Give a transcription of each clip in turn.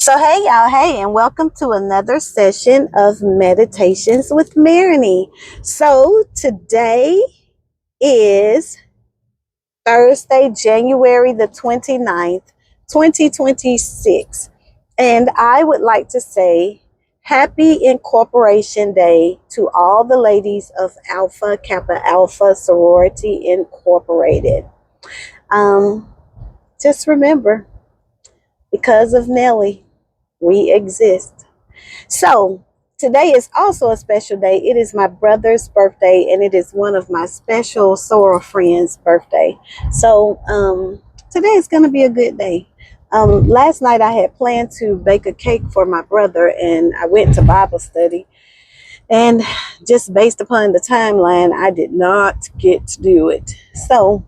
So, hey, y'all, hey, and welcome to another session of Meditations with Marigny. So, today is Thursday, January the 29th, 2026. And I would like to say Happy Incorporation Day to all the ladies of Alpha Kappa Alpha Sorority Incorporated. Um, just remember, because of Nelly, we exist. So, today is also a special day. It is my brother's birthday, and it is one of my special soror friends' birthday. So, today is going to be a good day. Last night I had planned to bake a cake for my brother, and I went to Bible study. And just based upon the timeline, I did not get to do it. So,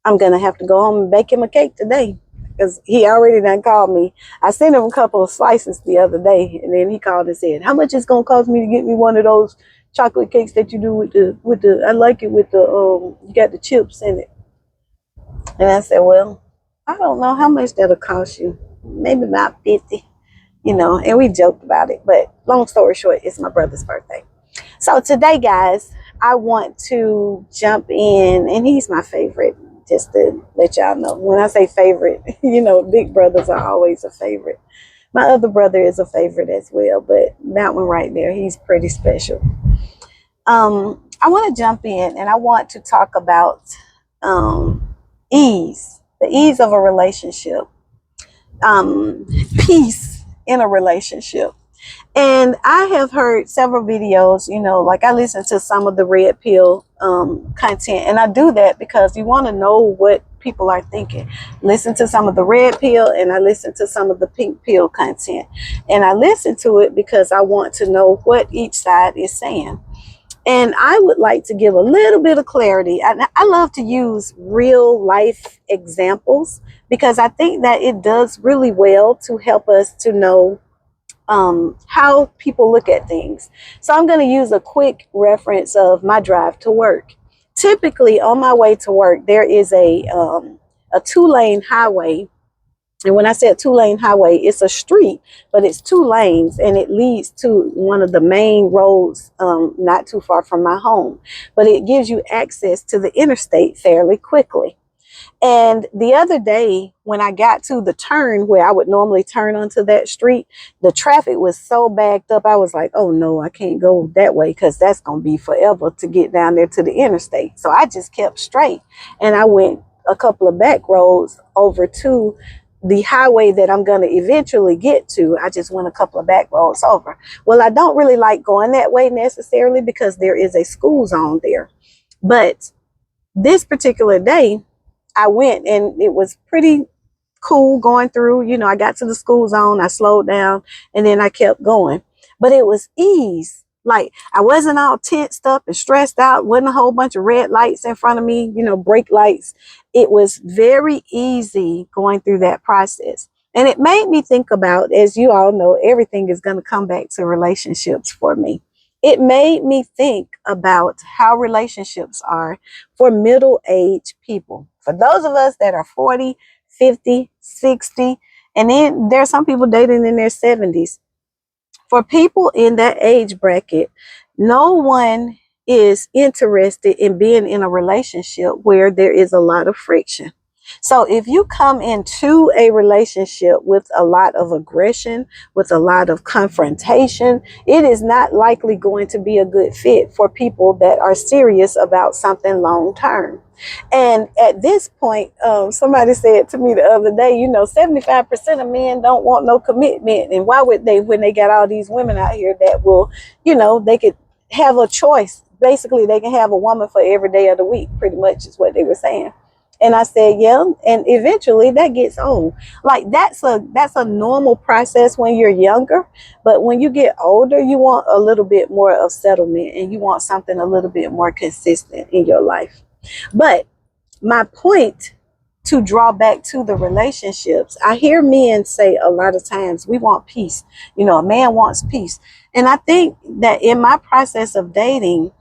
I'm going to have to go home and bake him a cake today because he already done called me. I sent him a couple of slices the other day, and then he called and said, "How much it's gonna cost me to get me one of those chocolate cakes that you do with the? I like it with the you got the chips in it." And I said, "Well, I don't know how much that'll cost you. Maybe about 50, you know." And we joked about it, but long story short, it's my brother's birthday. So today, guys, I want to jump in, and he's my favorite. Just to let y'all know, when I say favorite, big brothers are always a favorite. My other brother is a favorite as well, but that one right there, he's pretty special. I want to jump in, and I want to talk about ease, the ease of a relationship, peace in a relationship. And I have heard several videos, like I listen to some of the red pill content, and I do that because you want to know what people are thinking. Listen to some of the red pill, and I listen to some of the pink pill content. And I listen to it because I want to know what each side is saying. And I would like to give a little bit of clarity. I love to use real life examples because I think that it does really well to help us to know how people look at things. So I'm going to use a quick reference of my drive to work. Typically, on my way to work, there is a 2-lane highway. And when I say a 2-lane highway, it's a street, but it's 2 lanes, and it leads to one of the main roads not too far from my home. But it gives you access to the interstate fairly quickly. And the other day, when I got to the turn where I would normally turn onto that street, the traffic was so backed up. I was like, oh no, I can't go that way because that's going to be forever to get down there to the interstate. So I just kept straight, and I went a couple of back roads over to the highway that I'm going to eventually get to. I just went a couple of back roads over. Well, I don't really like going that way necessarily because there is a school zone there. But this particular day, I went, and it was pretty cool going through. I got to the school zone, I slowed down, and then I kept going. But it was ease. Like, I wasn't all tensed up and stressed out. Wasn't a whole bunch of red lights in front of me, brake lights. It was very easy going through that process. And it made me think about, as you all know, everything is going to come back to relationships for me. It made me think about how relationships are for middle-aged people. For those of us that are 40, 50, 60, and then there are some people dating in their 70s. For people in that age bracket, no one is interested in being in a relationship where there is a lot of friction. So if you come into a relationship with a lot of aggression, with a lot of confrontation, it is not likely going to be a good fit for people that are serious about something long term. And at this point, somebody said to me the other day, 75% of men don't want no commitment. And why would they, when they got all these women out here that will, they could have a choice. Basically, they can have a woman for every day of the week, pretty much is what they were saying. And I said, yeah, and eventually that gets old. Like, that's a normal process when you're younger. But when you get older, you want a little bit more of settlement, and you want something a little bit more consistent in your life. But my point, to draw back to the relationships, I hear men say a lot of times, we want peace. A man wants peace. And I think that in my process of dating,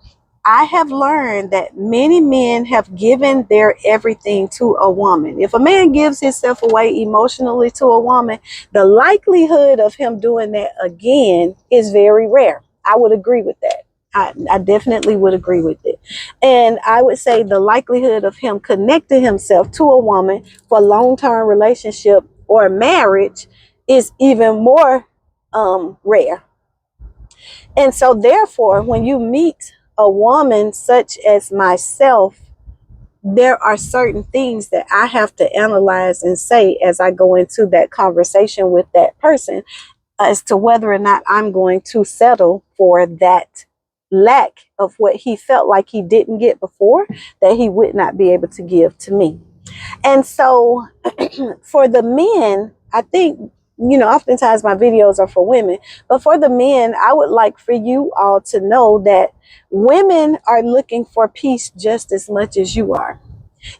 I have learned that many men have given their everything to a woman. If a man gives himself away emotionally to a woman, the likelihood of him doing that again is very rare. I would agree with that. I definitely would agree with it. And I would say the likelihood of him connecting himself to a woman for long-term relationship or marriage is even more rare. And so therefore, when you meet a woman such as myself, there are certain things that I have to analyze and say as I go into that conversation with that person as to whether or not I'm going to settle for that lack of what he felt like he didn't get before, that he would not be able to give to me. And so for the men, I think, oftentimes my videos are for women, but for the men, I would like for you all to know that women are looking for peace just as much as you are.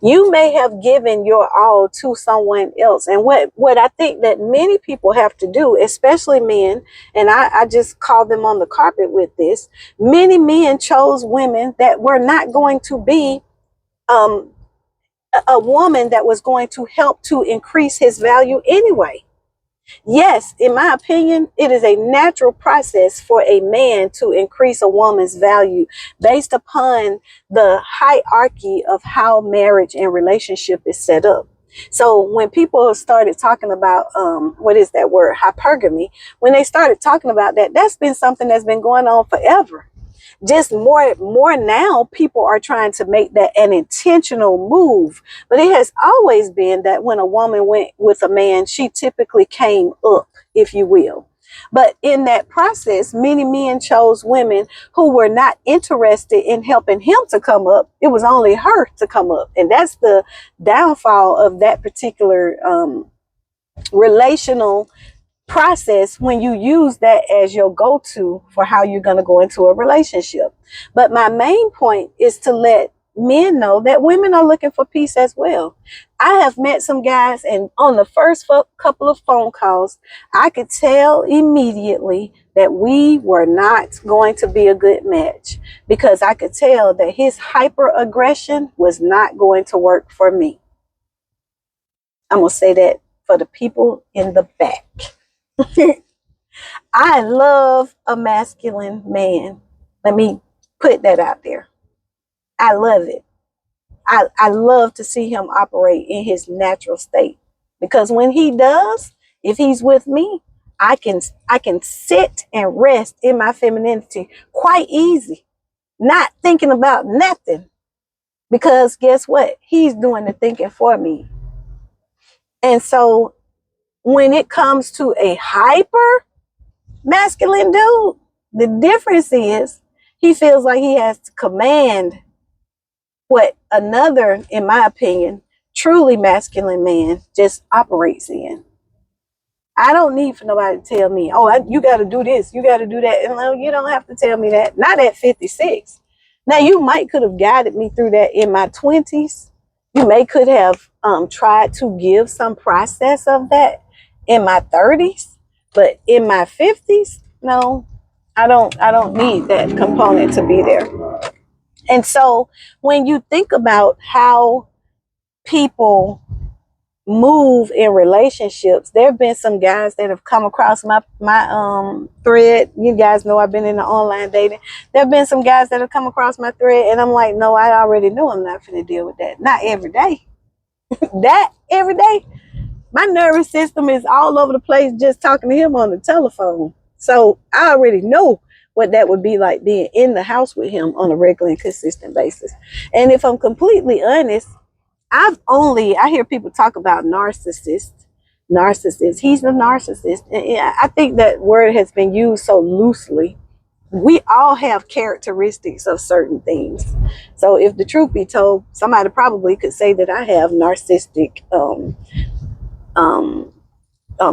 You may have given your all to someone else. And what I think that many people have to do, especially men, and I just call them on the carpet with this, many men chose women that were not going to be a woman that was going to help to increase his value anyway. Yes, in my opinion, it is a natural process for a man to increase a woman's value based upon the hierarchy of how marriage and relationship is set up. So when people started talking about, what is that word, hypergamy, when they started talking about that, that's been something that's been going on forever. Just more now, people are trying to make that an intentional move. But it has always been that when a woman went with a man, she typically came up, if you will. But in that process, many men chose women who were not interested in helping him to come up. It was only her to come up. And that's the downfall of that particular relational process when you use that as your go-to for how you're going to go into a relationship. But my main point is to let men know that women are looking for peace as well. I have met some guys, and on the first couple of phone calls, I could tell immediately that we were not going to be a good match, because I could tell that his hyper aggression was not going to work for me. I'm going to say that for the people in the back. I love a masculine man. Let me put that out there. I love it. I love to see him operate in his natural state, because when he does, if he's with me, I can sit and rest in my femininity quite easy, not thinking about nothing, because guess what? He's doing the thinking for me. And so when it comes to a hyper masculine dude, the difference is he feels like he has to command what another, in my opinion, truly masculine man just operates in. I don't need for nobody to tell me, oh, you got to do this, you got to do that. And no, you don't have to tell me that. Not at 56. Now, you might could have guided me through that in my 20s. You may could have tried to give some process of that in my 30s. But in my 50s, no, I don't need that component to be there. And so when you think about how people move in relationships, there have been some guys that have come across my thread. You guys know I've been in the online dating. There have been some guys that have come across my thread, and I'm like, no, I already know I'm not going to deal with that. Not every day. That every day. My nervous system is all over the place just talking to him on the telephone. So I already know what that would be like being in the house with him on a regular and consistent basis. And if I'm completely honest, I hear people talk about narcissist. He's a narcissist. And I think that word has been used so loosely. We all have characteristics of certain things. So if the truth be told, somebody probably could say that I have narcissistic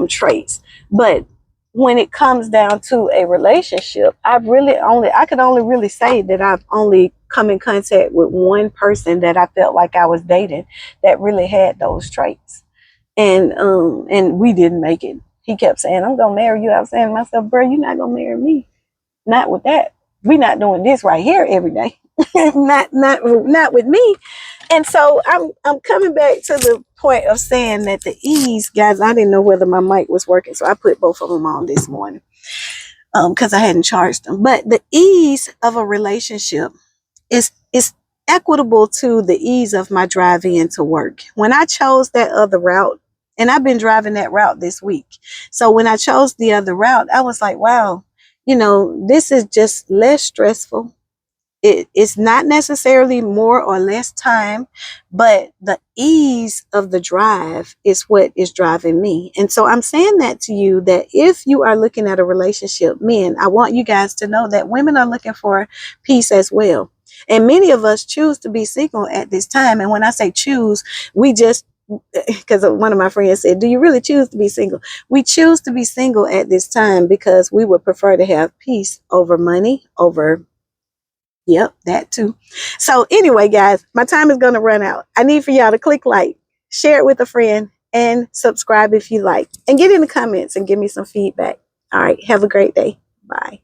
traits. But when it comes down to a relationship, I could only really say that I've only come in contact with one person that I felt like I was dating that really had those traits. And we didn't make it. He kept saying, I'm gonna marry you. I was saying to myself, bro, you're not gonna marry me. Not with that. we're not doing this right here every day. not with me. And so I'm coming back to the point of saying that the ease, guys, I didn't know whether my mic was working, so I put both of them on this morning because I hadn't charged them. But the ease of a relationship is equitable to the ease of my drive into work. When I chose that other route, and I've been driving that route this week. So when I chose the other route, I was like, wow, this is just less stressful. It's not necessarily more or less time, but the ease of the drive is what is driving me. And so I'm saying that to you, that if you are looking at a relationship, men, I want you guys to know that women are looking for peace as well. And many of us choose to be single at this time. And when I say choose, we just, because one of my friends said, do you really choose to be single? We choose to be single at this time because we would prefer to have peace over money, over, yep, that too. So anyway, guys, my time is going to run out. I need for y'all to click like, share it with a friend, and subscribe if you like. And get in the comments and give me some feedback. All right. Have a great day. Bye.